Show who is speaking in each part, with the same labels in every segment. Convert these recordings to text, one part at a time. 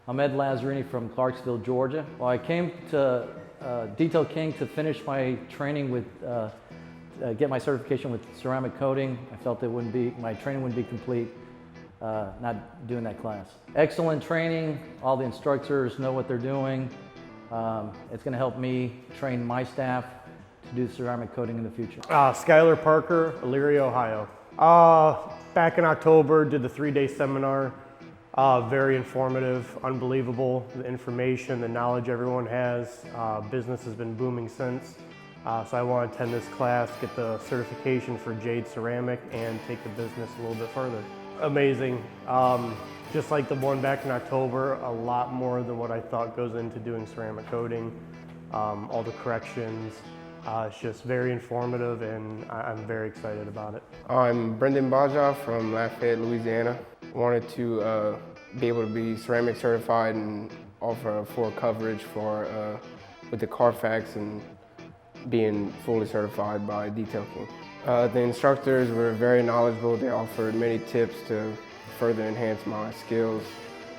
Speaker 1: I'm Ed Lazzarini from Clarksville, Georgia. Well, I came to Detail King to finish my training with, get my certification with ceramic coating. I felt my training wouldn't be complete not doing that class. Excellent training. All the instructors know what they're doing. It's going to help me train my staff to do ceramic coating in the future.
Speaker 2: Skylar Parker, Elyria, Ohio. Back in October, did the 3-day seminar. Very informative, unbelievable, the information, the knowledge everyone has. Business has been booming since. So I want to attend this class, get the certification for Jade ceramic, and take the business a little bit further. Amazing. Just like the one back in October, a lot more than what I thought goes into doing ceramic coating. All the corrections. It's just very informative, and I'm very excited about it.
Speaker 3: I'm Brendan Baja from Lafayette, Louisiana. Wanted to be able to be ceramic certified and offer full coverage for with the Carfax and being fully certified by Detail King. The instructors were very knowledgeable. They offered many tips to further enhance my skills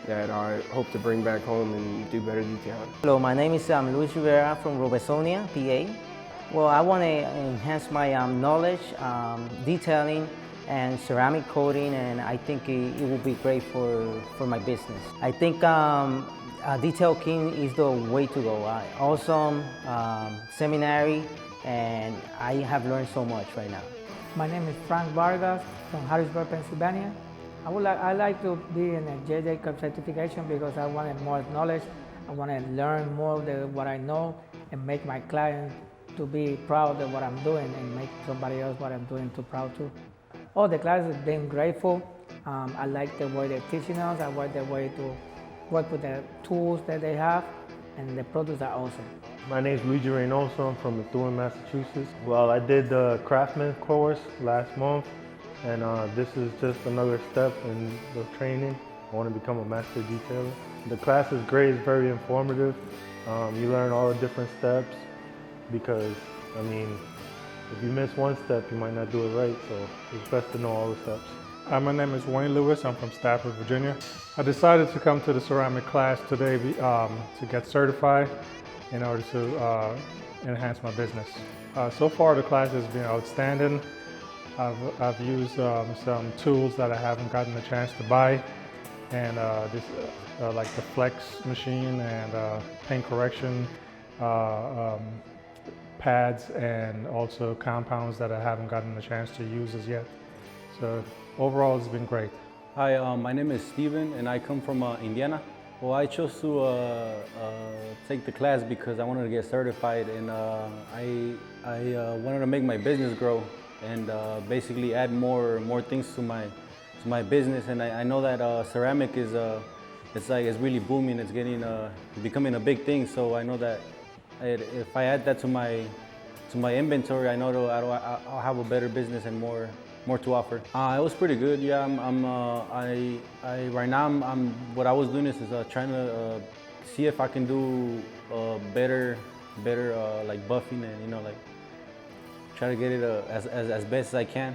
Speaker 3: that I hope to bring back home and do better detailing.
Speaker 4: Hello, my name is Luis Rivera from Robesonia, PA. Well, I want to enhance my knowledge, detailing, and ceramic coating, and I think it will be great for my business. I think Detail King is the way to go. Awesome seminary, and I have learned so much right now.
Speaker 5: My name is Frank Vargas from Harrisburg, Pennsylvania. I like to be in a Jade certification because I wanted more knowledge. I want to learn more of what I know and make my client to be proud of what I'm doing and make somebody else what I'm doing too proud too. All the classes have been grateful. I like the way they're teaching us. I like the way to work with the tools that they have, and the products are awesome.
Speaker 6: My name is Luigi Reynoso. I'm from Methuen, Massachusetts. Well, I did the Craftsman course last month, and this is just another step in the training. I want to become a master detailer. The class is great. It's very informative. You learn all the different steps because, I mean, if you miss one step, you might not do it right, so it's best to know all the steps.
Speaker 7: My name is Wayne Lewis. I'm from Stafford, Virginia. I decided to come to the ceramic class today to get certified in order to enhance my business. So far, the class has been outstanding. I've used some tools that I haven't gotten a chance to buy, and like the flex machine and paint correction pads, and also compounds that I haven't gotten a chance to use as yet. So overall, it's been great.
Speaker 8: Hi, my name is Steven, and I come from Indiana. Well, I chose to take the class because I wanted to get certified, and I wanted to make my business grow and basically add more things to my business. And I know that ceramic is it's really booming. It's becoming a big thing. So I know that if I add that to my inventory, I know I'll have a better business and more to offer. It was pretty good. Yeah, right now what I was doing is trying to see if I can do better like buffing, and like try to get it as best as I can.